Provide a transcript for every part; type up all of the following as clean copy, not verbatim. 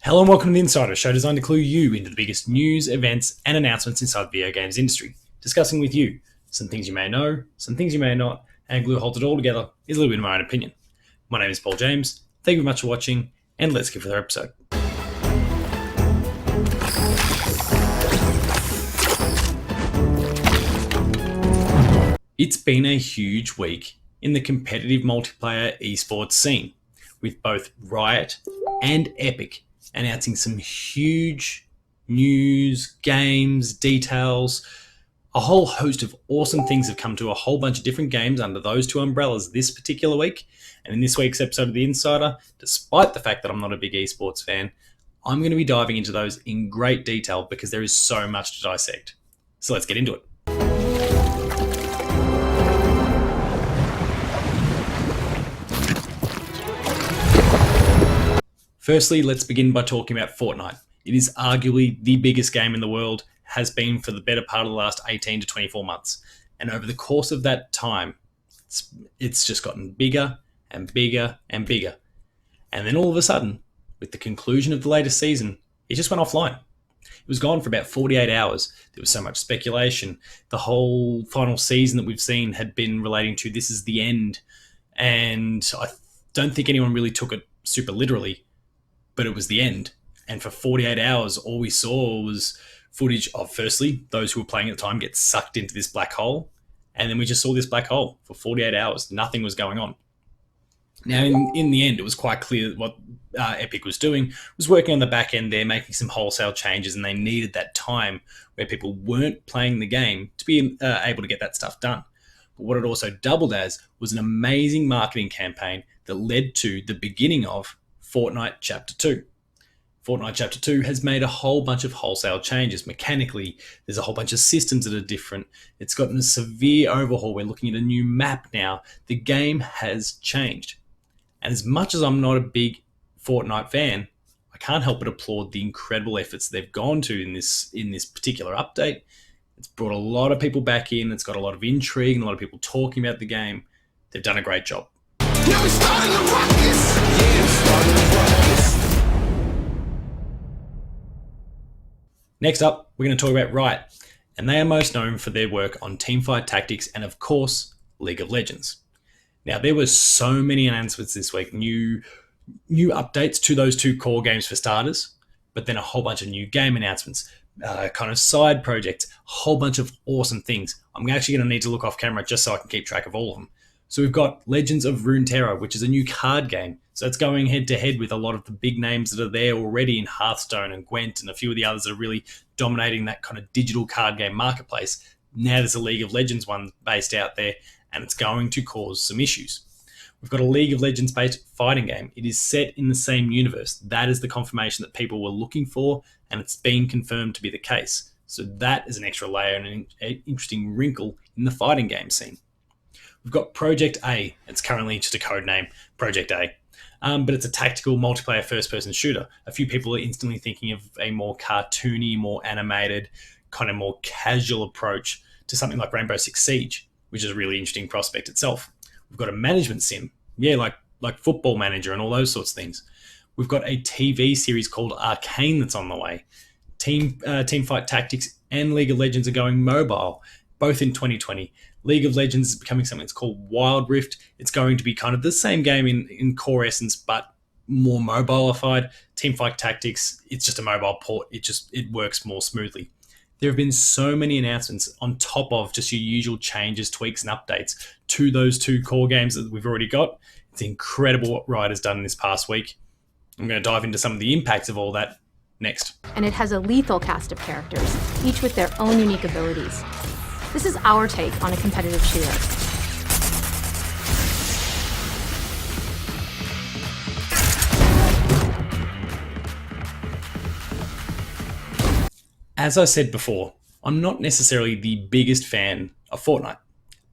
Hello and welcome to The Insider, a show designed to clue you into the biggest news, events, and announcements inside the video games industry. Discussing with you some things you may know, some things you may not, and glue holds it all together is a little bit of my own opinion. My name is Paul James, thank you very much for watching, and let's get for the episode. It's been a huge week in the competitive multiplayer esports scene, with both Riot and Epic announcing some huge news, games, details. A whole host of awesome things have come to a whole bunch of different games under those two umbrellas this particular week. And in this week's episode of The Insider, despite the fact that I'm not a big esports fan, I'm going to be diving into those in great detail because there is so much to dissect. So let's get into it. Firstly, let's begin by talking about Fortnite. It is arguably the biggest game in the world, has been for the better part of the last 18 to 24 months. And over the course of that time, it's just gotten bigger and bigger and bigger. And then all of a sudden, with the conclusion of the latest season, it just went offline. It was gone for about 48 hours. There was so much speculation. The whole final season that we've seen had been relating to this is the end. And I don't think anyone really took it super literally, but it was the end. And for 48 hours, all we saw was footage of, firstly, those who were playing at the time get sucked into this black hole. And then we just saw this black hole for 48 hours. Nothing was going on. Now, in the end, it was quite clear that what Epic was doing was working on the back end there, making some wholesale changes, and they needed that time where people weren't playing the game to be able to get that stuff done. But what it also doubled as was an amazing marketing campaign that led to the beginning of Fortnite Chapter 2. Fortnite Chapter 2 has made a whole bunch of wholesale changes. Mechanically, there's a whole bunch of systems that are different. It's gotten a severe overhaul. We're looking at a new map now. The game has changed. And as much as I'm not a big Fortnite fan, I can't help but applaud the incredible efforts they've gone to in this particular update. It's brought a lot of people back in. It's got a lot of intrigue and a lot of people talking about the game. They've done a great job. Yeah, we're starting the rockets. Yeah, we're starting the rockets. Next up, we're going to talk about Riot, and they are most known for their work on Teamfight Tactics and, of course, League of Legends. Now, there were so many announcements this week, new updates to those two core games for starters, but then a whole bunch of new game announcements, kind of side projects, a whole bunch of awesome things. I'm actually going to need to look off camera just so I can keep track of all of them. So we've got Legends of Runeterra, which is a new card game. So it's going head-to-head with a lot of the big names that are there already in Hearthstone and Gwent and a few of the others that are really dominating that kind of digital card game marketplace. Now there's a League of Legends one based out there, and it's going to cause some issues. We've got a League of Legends-based fighting game. It is set in the same universe. That is the confirmation that people were looking for, and it's been confirmed to be the case. So that is an extra layer and an interesting wrinkle in the fighting game scene. We've got Project A. It's currently just a code name, Project A. But it's a tactical multiplayer first-person shooter. A few people are instantly thinking of a more cartoony, more animated, kind of more casual approach to something like Rainbow Six Siege, which is a really interesting prospect itself. We've got a management sim, like Football Manager and all those sorts of things. We've got a TV series called Arcane that's on the way. Teamfight Tactics and League of Legends are going mobile, both in 2020. League of Legends is becoming something that's called Wild Rift. It's going to be kind of the same game in core essence, but more mobilified. Teamfight Tactics, it's just a mobile port. It works more smoothly. There have been so many announcements on top of just your usual changes, tweaks, and updates to those two core games that we've already got. It's incredible what Riot has done in this past week. I'm going to dive into some of the impacts of all that next. And it has a lethal cast of characters, each with their own unique abilities. This is our take on a competitive shooter. As I said before, I'm not necessarily the biggest fan of Fortnite,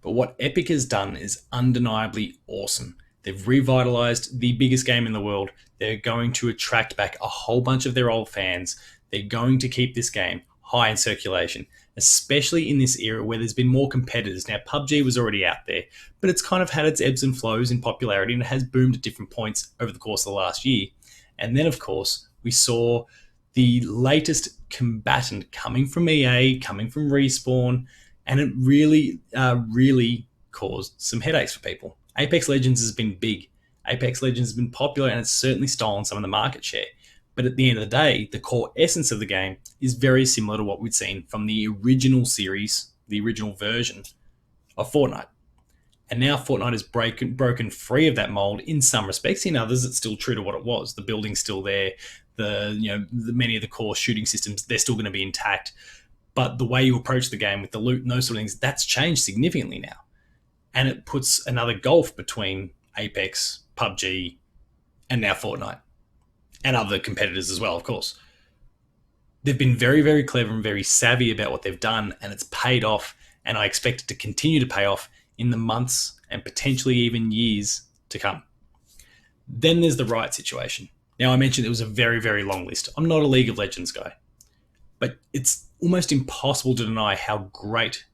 but what Epic has done is undeniably awesome. They've revitalized the biggest game in the world. They're going to attract back a whole bunch of their old fans. They're going to keep this game high in circulation, especially in this era where there's been more competitors. Now, PUBG was already out there, but it's kind of had its ebbs and flows in popularity, and it has boomed at different points over the course of the last year. And then, of course, We saw the latest combatant coming from EA, coming from Respawn, and it really caused some headaches for people. Apex Legends has been big. Apex Legends has been popular, and it's certainly stolen some of the market share. But at the end of the day, the core essence of the game is very similar to what we'd seen from the original series, the original version of Fortnite. And now Fortnite has broken free of that mold in some respects. In others, it's still true to what it was. The building's still there. Many of the core shooting systems, they're still going to be intact. But the way you approach the game with the loot and those sort of things, that's changed significantly now. And it puts another gulf between Apex, PUBG, and now Fortnite. And other competitors as well, of course. They've been very, very clever and very savvy about what they've done, and it's paid off. And I expect it to continue to pay off in the months and potentially even years to come. Then there's the Riot situation. Now, I mentioned it was a very, very long list. I'm not a League of Legends guy, but it's almost impossible to deny how great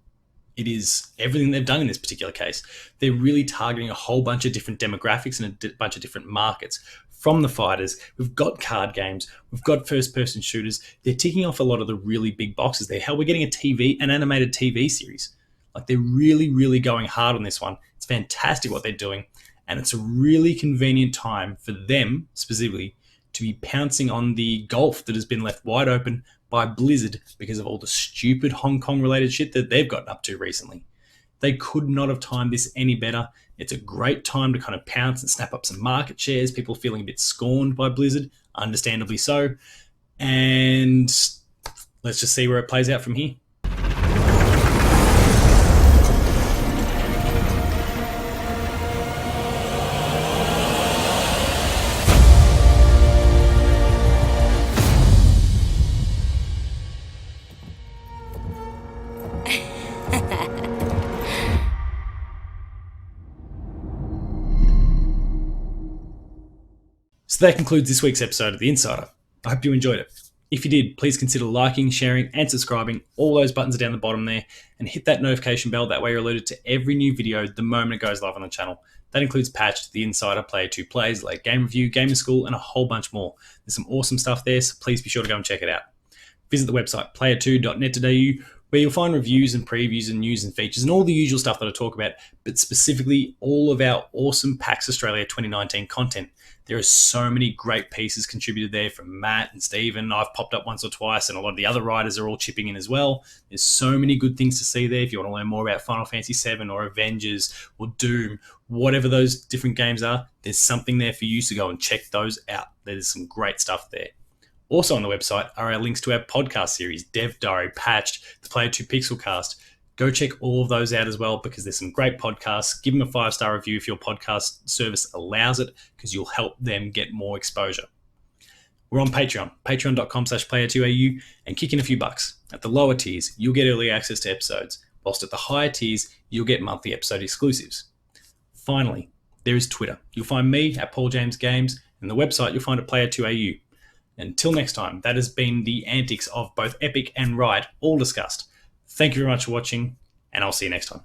it is, everything they've done in this particular case. They're really targeting a whole bunch of different demographics and a bunch of different markets. From the fighters, we've got card games, we've got first-person shooters. They're ticking off a lot of the really big boxes there. Hell, we're getting an animated TV series. Like, they're really, really going hard on this one. It's fantastic what they're doing, and it's a really convenient time for them, specifically, to be pouncing on the gulf that has been left wide open by Blizzard because of all the stupid Hong Kong-related shit that they've gotten up to recently. They could not have timed this any better. It's a great time to kind of pounce and snap up some market shares. People feeling a bit scorned by Blizzard, understandably so. And let's just see where it plays out from here. So that concludes this week's episode of The Insider. I hope you enjoyed it. If you did, please consider liking, sharing, and subscribing. All those buttons are down the bottom there. And hit that notification bell. That way you're alerted to every new video the moment it goes live on the channel. That includes Patched, The Insider, Player 2 Plays, like Game Review, Gaming School, and a whole bunch more. There's some awesome stuff there, so please be sure to go and check it out. Visit the website, player2.net.au, where you'll find reviews and previews and news and features and all the usual stuff that I talk about, but specifically all of our awesome PAX Australia 2019 content. There are so many great pieces contributed there from Matt and Stephen. I've popped up once or twice, and a lot of the other writers are all chipping in as well. There's so many good things to see there. If you want to learn more about Final Fantasy VII or Avengers or Doom, whatever those different games are, there's something there for you to go and check those out. There's some great stuff there. Also on the website are our links to our podcast series, Dev Diary, Patched, the Player 2 Pixelcast. Go check all of those out as well, because there's some great podcasts. Give them a 5-star review if your podcast service allows it, because you'll help them get more exposure. We're on Patreon, patreon.com/player2au, and kick in a few bucks. At the lower tiers, you'll get early access to episodes, whilst at the higher tiers, you'll get monthly episode exclusives. Finally, there is Twitter. You'll find me at Paul James Games, and the website you'll find at player2au. Until next time, that has been the antics of both Epic and Riot, all discussed. Thank you very much for watching, and I'll see you next time.